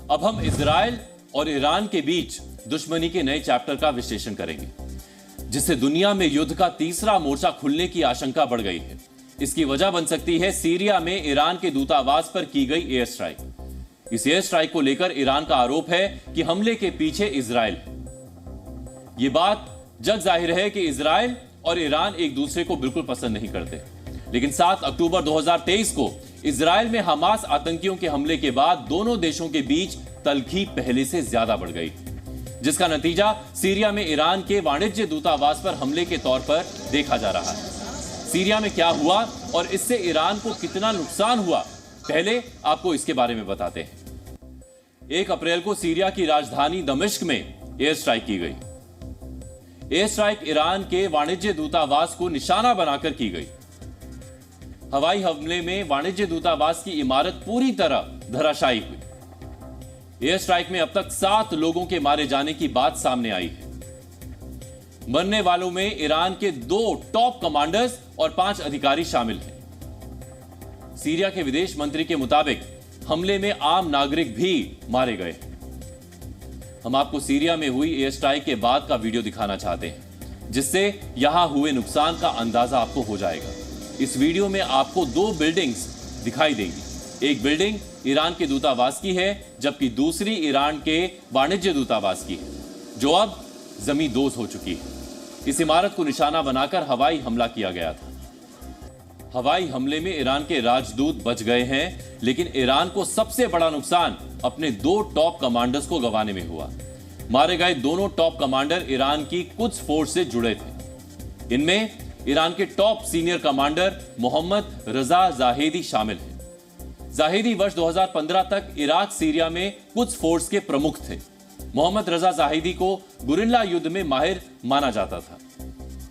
अब हम इजराइल और ईरान के बीच दुश्मनी के नए चैप्टर का विश्लेषण करेंगे, जिससे दुनिया में युद्ध का तीसरा मोर्चा खुलने की आशंका बढ़ गई है। इसकी वजह बन सकती है सीरिया में ईरान के दूतावास पर की गई एयर स्ट्राइक। इस एयर स्ट्राइक को लेकर ईरान का आरोप है कि हमले के पीछे इजराइल है। यह बात जग जाहिर है कि इजराइल और ईरान एक दूसरे को बिल्कुल पसंद नहीं करते, लेकिन 7 अक्टूबर 2023 को इजराइल में हमास आतंकियों के हमले के बाद दोनों देशों के बीच तल्खी पहले से ज्यादा बढ़ गई, जिसका नतीजा सीरिया में ईरान के वाणिज्य दूतावास पर हमले के तौर पर देखा जा रहा है। सीरिया में क्या हुआ और इससे ईरान को कितना नुकसान हुआ, पहले आपको इसके बारे में बताते हैं। 1 अप्रैल को सीरिया की राजधानी दमिश्क में एयर स्ट्राइक की गई। एयर स्ट्राइक ईरान के वाणिज्य दूतावास को निशाना बनाकर की गई। हवाई हमले में वाणिज्य दूतावास की इमारत पूरी तरह धराशायी हुई। एयर स्ट्राइक में अब तक 7 लोगों के मारे जाने की बात सामने आई है। मरने वालों में ईरान के 2 टॉप कमांडर्स और 5 अधिकारी शामिल हैं। सीरिया के विदेश मंत्री के मुताबिक हमले में आम नागरिक भी मारे गए। हम आपको सीरिया में हुई एयर स्ट्राइक के बाद का वीडियो दिखाना चाहते हैं, जिससे यहां हुए नुकसान का अंदाजा आपको हो जाएगा। इस वीडियो में आपको 2 बिल्डिंग्स दिखाई देंगी। एक बिल्डिंग ईरान के दूतावास की है, जबकि दूसरी ईरान के वाणिज्य दूतावास की है, जो अब जमींदोज हो चुकी है। इस इमारत को निशाना बनाकर हवाई हमला किया गया था। हवाई हमले में ईरान के राजदूत बच गए हैं, लेकिन ईरान को सबसे बड़ा नुकसान अपने 2 टॉप कमांडर्स को गंवाने में हुआ। मारे गए दोनों टॉप कमांडर ईरान की कुछ फोर्स से जुड़े थे। इनमें ईरान के टॉप सीनियर कमांडर मोहम्मद रजा जाहेदी शामिल हैं। जाहेदी वर्ष 2015 तक इराक सीरिया में कुछ फोर्स के प्रमुख थे। मोहम्मद रजा जाहिदी को गुरिल्ला युद्ध में माहिर माना जाता था।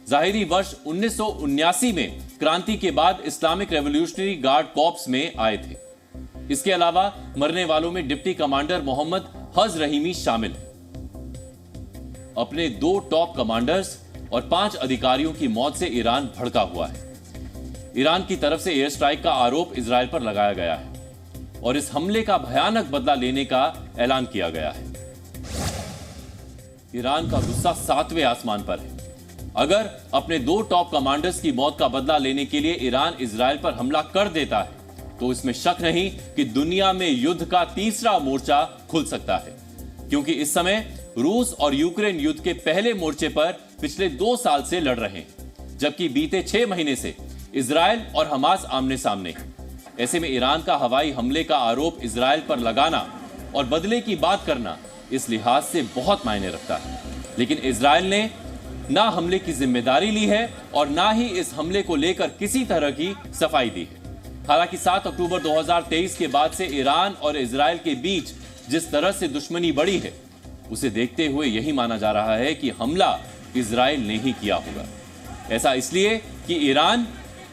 जाहिदी वर्ष 1979 में क्रांति के बाद इस्लामिक रेवोल्यूशनरी गार्ड कॉर्प्स में आए थे। इसके अलावा मरने वालों में डिप्टी कमांडर मोहम्मद हज रहीमी शामिल है। अपने 2 टॉप कमांडर्स और 5 अधिकारियों की मौत से ईरान भड़का हुआ है। ईरान की तरफ से एयर स्ट्राइक का आरोप इजराइल पर लगाया गया है और इस हमले का भयानक बदला लेने का ऐलान किया गया है। ईरान का गुस्सा 7वें आसमान पर है। अगर अपने 2 टॉप कमांडर्स की मौत का बदला लेने के लिए ईरान इजराइल पर हमला कर देता है, तो इसमें शक नहीं कि दुनिया में युद्ध का तीसरा मोर्चा खुल सकता है, क्योंकि इस समय रूस और यूक्रेन युद्ध के पहले मोर्चे पर पिछले 2 साल से लड़ रहे हैं, जबकि बीते 6 महीने से इजराइल और हमास आमने सामने हैं। ऐसे में ईरान का हवाई हमले का आरोप इजराइल पर लगाना और बदले की बात करना इस लिहाज से बहुत मायने रखता है। लेकिन इजराइल ने ना हमले की जिम्मेदारी ली है और ना ही इस हमले को लेकर किसी तरह की सफाई दी है। हालांकि 7 अक्टूबर 2023 के बाद से ईरान और इजराइल के बीच जिस तरह से दुश्मनी बढ़ी है, उसे देखते हुए यही माना जा रहा है कि हमला इजराइल ने ही किया होगा। ऐसा इसलिए कि ईरान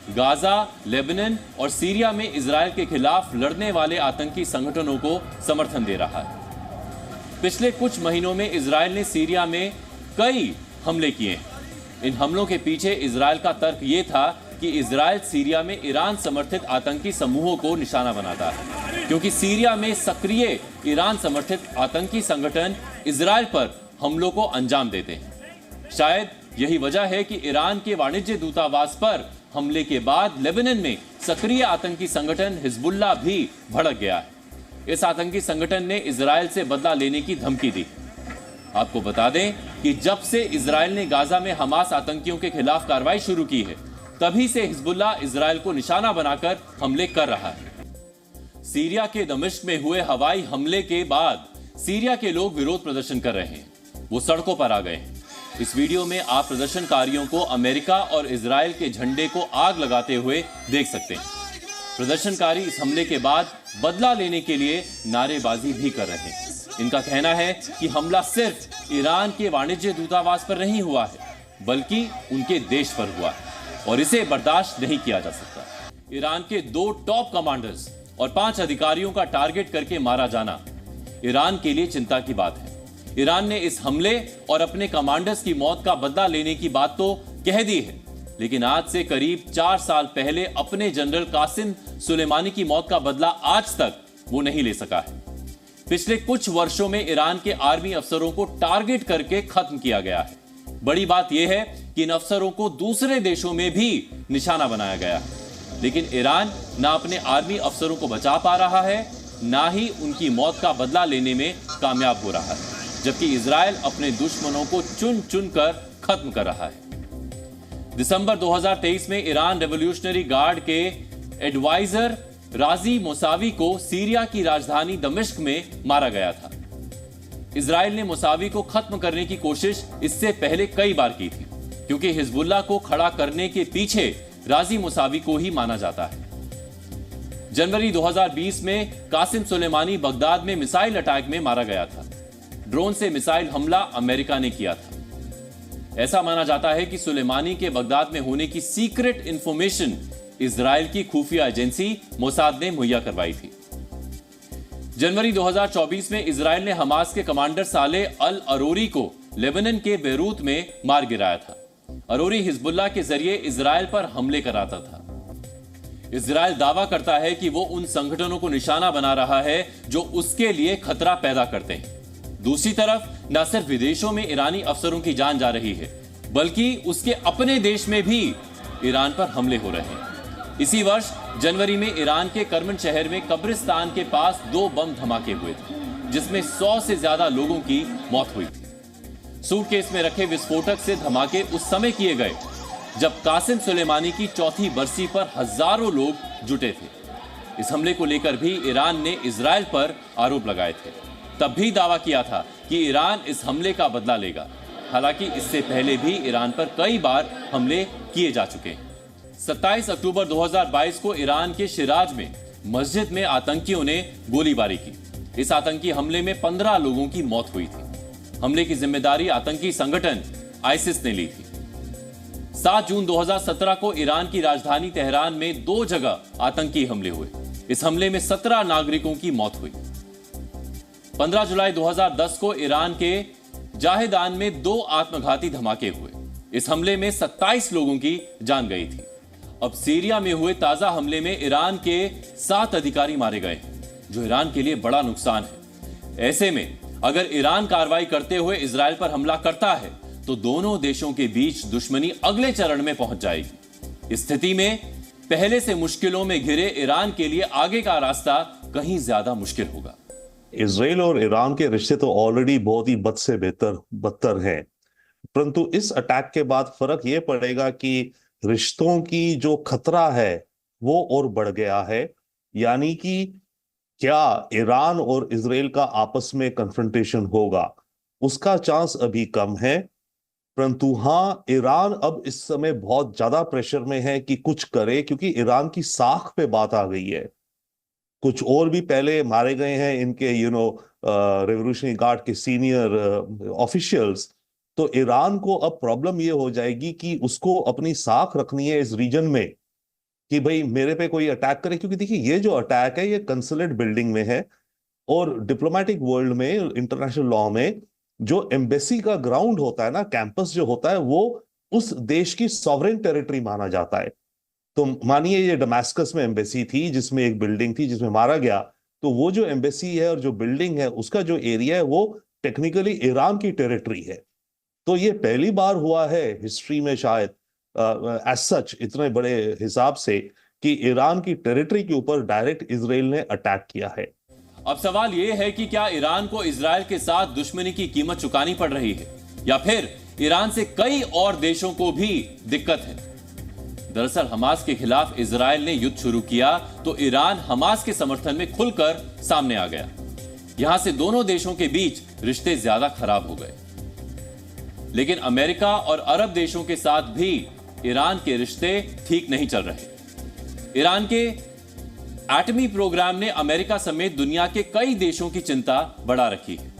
गाजा, लेबनान और सीरिया में इजराइल के खिलाफ लड़ने वाले आतंकी संगठनों को समर्थन दे रहा है। पिछले कुछ महीनों में इजराइल ने सीरिया में कई हमले किए हैं। इन हमलों के पीछे इजराइल का तर्क यह था कि इजराइल सीरिया में ईरान समर्थित आतंकी समूहों को निशाना बनाता है, क्योंकि सीरिया में सक्रिय ईरान समर्थित आतंकी संगठन इजराइल पर हमलों को अंजाम देते हैं। शायद यही वजह है कि ईरान के वाणिज्य दूतावास पर हमले के बाद लेबनान में सक्रिय आतंकी संगठन हिजबुल्लाह भी भड़क गया है। इस आतंकी संगठन ने इजराइल से बदला लेने की धमकी दी। आपको बता दें कि जब से इजराइल ने गाजा में हमास आतंकियों के खिलाफ कार्रवाई शुरू की है, तभी से हिजबुल्लाह इजराइल को निशाना बनाकर हमले कर रहा है। सीरिया के दमिश्क में हुए हवाई हमले के बाद सीरिया के लोग विरोध प्रदर्शन कर रहे हैं। वो सड़कों पर आ गए हैं। इस वीडियो में आप प्रदर्शनकारियों को अमेरिका और इजराइल के झंडे को आग लगाते हुए देख सकते हैं। प्रदर्शनकारी इस हमले के बाद बदला लेने के लिए नारेबाजी भी कर रहे हैं। इनका कहना है कि हमला सिर्फ ईरान के वाणिज्य दूतावास पर नहीं हुआ है, बल्कि उनके देश पर हुआ है और इसे बर्दाश्त नहीं किया जा सकता। ईरान के 2 टॉप कमांडर्स और 5 अधिकारियों का टारगेट करके मारा जाना ईरान के लिए चिंता की बात है। ईरान ने इस हमले और अपने कमांडर्स की मौत का बदला लेने की बात तो कह दी है, लेकिन आज से करीब 4 साल पहले अपने जनरल कासिम सुलेमानी की मौत का बदला आज तक वो नहीं ले सका है। पिछले कुछ वर्षों में ईरान के आर्मी अफसरों को टारगेट करके खत्म किया गया है। बड़ी बात यह है कि इन अफसरों को दूसरे देशों में भी निशाना बनाया गया है, लेकिन ईरान ना अपने आर्मी अफसरों को बचा पा रहा है, ना ही उनकी मौत का बदला लेने में कामयाब हो रहा है, जबकि इजराइल अपने दुश्मनों को चुन चुन कर खत्म कर रहा है। दिसंबर 2023 में ईरान रेवोल्यूशनरी गार्ड के एडवाइजर राजी मोसावी को सीरिया की राजधानी दमिश्क में मारा गया था। इजराइल ने मोसावी को खत्म करने की कोशिश इससे पहले कई बार की थी, क्योंकि हिजबुल्लाह को खड़ा करने के पीछे राजी मोसावी को ही माना जाता है। जनवरी 2020 में कासिम सुलेमानी बगदाद में मिसाइल अटैक में मारा गया था। ड्रोन से मिसाइल हमला अमेरिका ने किया था। ऐसा माना जाता है कि सुलेमानी के बगदाद में होने की सीक्रेट इंफॉर्मेशन इजराइल की खुफिया एजेंसी मोसाद ने मुहैया करवाई थी। जनवरी 2024 में इजराइल ने हमास के कमांडर साले अल अरोरी को लेबनान के बेरूत में मार गिराया था। अरोरी हिजबुल्लाह के जरिए इजराइल पर हमले कराता था। इजराइल दावा करता है कि वो उन संगठनों को निशाना बना रहा है जो उसके लिए खतरा पैदा करते हैं। दूसरी तरफ न सिर्फ विदेशों में ईरानी अफसरों की जान जा रही है, बल्कि उसके अपने देश में भी ईरान पर हमले हो रहे हैं। इसी वर्ष जनवरी में ईरान के करमन शहर में कब्रिस्तान के पास 2 बम धमाके हुए थे, जिसमें 100 से ज्यादा लोगों की मौत हुई थी। सूटकेस में रखे विस्फोटक से धमाके उस समय किए गए जब कासिम सुलेमानी की चौथी बरसी पर हजारों लोग जुटे थे। इस हमले को लेकर भी ईरान ने इजराइल पर आरोप लगाए थे। तब भी दावा किया था कि ईरान इस हमले का बदला लेगा। हालांकि इससे पहले भी ईरान पर कई बार हमले किए जा चुके हैं। 27 अक्टूबर 2022 को ईरान के शिराज में मस्जिद में आतंकियों ने गोलीबारी की। इस आतंकी हमले में 15 लोगों की मौत हुई थी। हमले की जिम्मेदारी आतंकी संगठन आईसिस ने ली थी। 7 जून 2017 को ईरान की राजधानी तेहरान में 2 जगह आतंकी हमले हुए। इस हमले में 17 नागरिकों की मौत हुई। 15 जुलाई 2010 को ईरान के जाहेदान में 2 आत्मघाती धमाके हुए। इस हमले में 27 लोगों की जान गई थी। अब सीरिया में हुए ताजा हमले में ईरान के 7 अधिकारी मारे गए हैं, जो ईरान के लिए बड़ा नुकसान है। ऐसे में अगर ईरान कार्रवाई करते हुए इजराइल पर हमला करता है तो दोनों देशों के बीच दुश्मनी अगले चरण में पहुंच जाएगी। इस स्थिति में पहले से मुश्किलों में घिरे ईरान के लिए आगे का रास्ता कहीं ज्यादा मुश्किल होगा। इजराइल और ईरान के रिश्ते तो ऑलरेडी बहुत ही बद से बदतर हैं, परंतु इस अटैक के बाद फर्क यह पड़ेगा कि रिश्तों की जो खतरा है वो और बढ़ गया है। यानी कि क्या ईरान और इजराइल का आपस में कन्फ्रंटेशन होगा, उसका चांस अभी कम है। परंतु हाँ, ईरान अब इस समय बहुत ज्यादा प्रेशर में है कि कुछ करे, क्योंकि ईरान की साख पे बात आ गई है। कुछ और भी पहले मारे गए हैं इनके रेवोल्यूशनरी गार्ड के सीनियर ऑफिशियल्स। तो ईरान को अब प्रॉब्लम ये हो जाएगी कि उसको अपनी साख रखनी है इस रीजन में कि भाई मेरे पे कोई अटैक करे, क्योंकि देखिए ये जो अटैक है ये कंसुलेट बिल्डिंग में है, और डिप्लोमेटिक वर्ल्ड में, इंटरनेशनल लॉ में जो एम्बेसी का ग्राउंड होता है ना, कैंपस जो होता है, वो उस देश की सॉवरेन टेरिटरी माना जाता है। तो मानिए ये डमास्कस में एम्बेसी थी जिसमें एक बिल्डिंग थी जिसमें मारा गया, तो वो जो एम्बेसी है और जो बिल्डिंग है उसका जो एरिया है वो टेक्निकली ईरान की टेरिटरी है। तो ये पहली बार हुआ है हिस्ट्री में शायद एज सच इतने बड़े हिसाब से कि ईरान की टेरिटरी के ऊपर डायरेक्ट इजराइल ने अटैक किया है। अब सवाल यह है कि क्या ईरान को इजराइल के साथ दुश्मनी की कीमत चुकानी पड़ रही है, या फिर ईरान से कई और देशों को भी दिक्कत है। दरअसल हमास के खिलाफ इजराइल ने युद्ध शुरू किया तो ईरान हमास के समर्थन में खुलकर सामने आ गया। यहां से दोनों देशों के बीच रिश्ते ज्यादा खराब हो गए। लेकिन अमेरिका और अरब देशों के साथ भी ईरान के रिश्ते ठीक नहीं चल रहे। ईरान के एटमी प्रोग्राम ने अमेरिका समेत दुनिया के कई देशों की चिंता बढ़ा रखी है।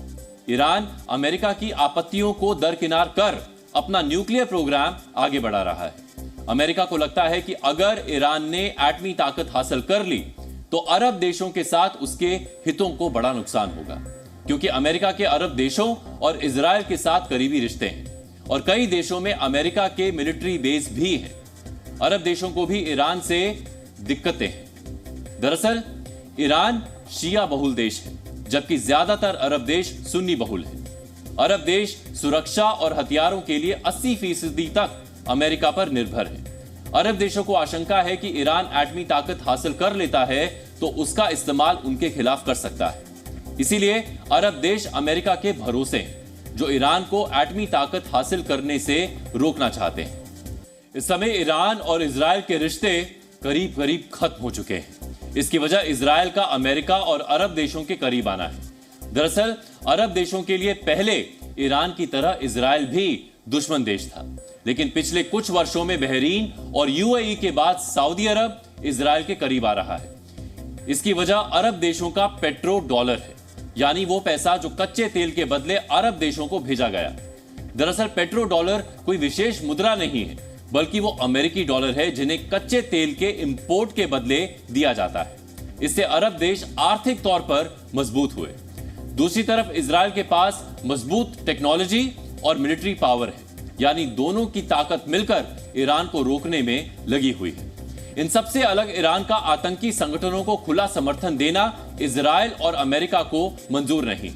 ईरान अमेरिका की आपत्तियों को दरकिनार कर अपना न्यूक्लियर प्रोग्राम आगे बढ़ा रहा है। अमेरिका को लगता है कि अगर ईरान ने एटमी ताकत हासिल कर ली तो अरब देशों के साथ उसके हितों को बड़ा नुकसान होगा, क्योंकि अमेरिका के अरब देशों और इजराइल के साथ करीबी रिश्ते हैं और कई देशों में अमेरिका के मिलिट्री बेस भी हैं। अरब देशों को भी ईरान से दिक्कतें हैं। दरअसल ईरान शिया बहुल देश है, जबकि ज्यादातर अरब देश सुन्नी बहुल हैं। अरब देश सुरक्षा और हथियारों के लिए 80% तक अमेरिका पर निर्भर है। अरब देशों को आशंका है कि ईरान एटमी ताकत हासिल कर लेता है तो उसका इस्तेमाल उनके खिलाफ कर सकता है। इसीलिए अरब देश अमेरिका के भरोसे हैं, जो ईरान को एटमी ताकत हासिल करने से रोकना चाहते हैं। इस समय ईरान और इजराइल के रिश्ते करीब करीब खत्म हो चुके हैं। इसकी वजह इजराइल का अमेरिका और अरब देशों के करीब आना है। दरअसल अरब देशों के लिए पहले ईरान की तरह इजराइल भी दुश्मन देश था, लेकिन पिछले कुछ वर्षों में बहरीन और यूएई के बाद सऊदी अरब इजराइल के करीब आ रहा है। इसकी वजह अरब देशों का पेट्रो डॉलर है, यानी वो पैसा जो कच्चे तेल के बदले अरब देशों को भेजा गया। दरअसल पेट्रो डॉलर कोई विशेष मुद्रा नहीं है, बल्कि वो अमेरिकी डॉलर है जिन्हें कच्चे तेल के इंपोर्ट के बदले दिया जाता है। इससे अरब देश आर्थिक तौर पर मजबूत हुए। दूसरी तरफ इजराइल के पास मजबूत टेक्नोलॉजी और मिलिट्री पावर है, यानी दोनों की ताकत मिलकर ईरान को रोकने में लगी हुई है। इन सबसे अलग ईरान का आतंकी संगठनों को खुला समर्थन देना इजराइल और अमेरिका को मंजूर नहीं।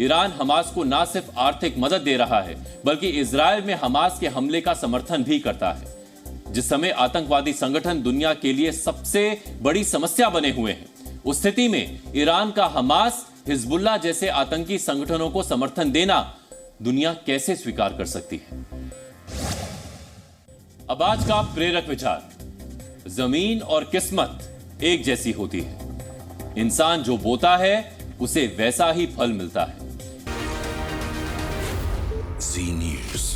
ईरान हमास को न सिर्फ आर्थिक मदद दे रहा है, बल्कि इजराइल में हमास के हमले का समर्थन भी करता है। जिस समय आतंकवादी संगठन दुनिया के लिए सबसे बड़ी समस्या बने हुए हैं, उस स्थिति में ईरान का हमास, हिजबुल्लाह जैसे आतंकी संगठनों को समर्थन देना दुनिया कैसे स्वीकार कर सकती है? अब आज का प्रेरक विचार, जमीन और किस्मत एक जैसी होती है। इंसान जो बोता है उसे वैसा ही फल मिलता है। जी न्यूज़।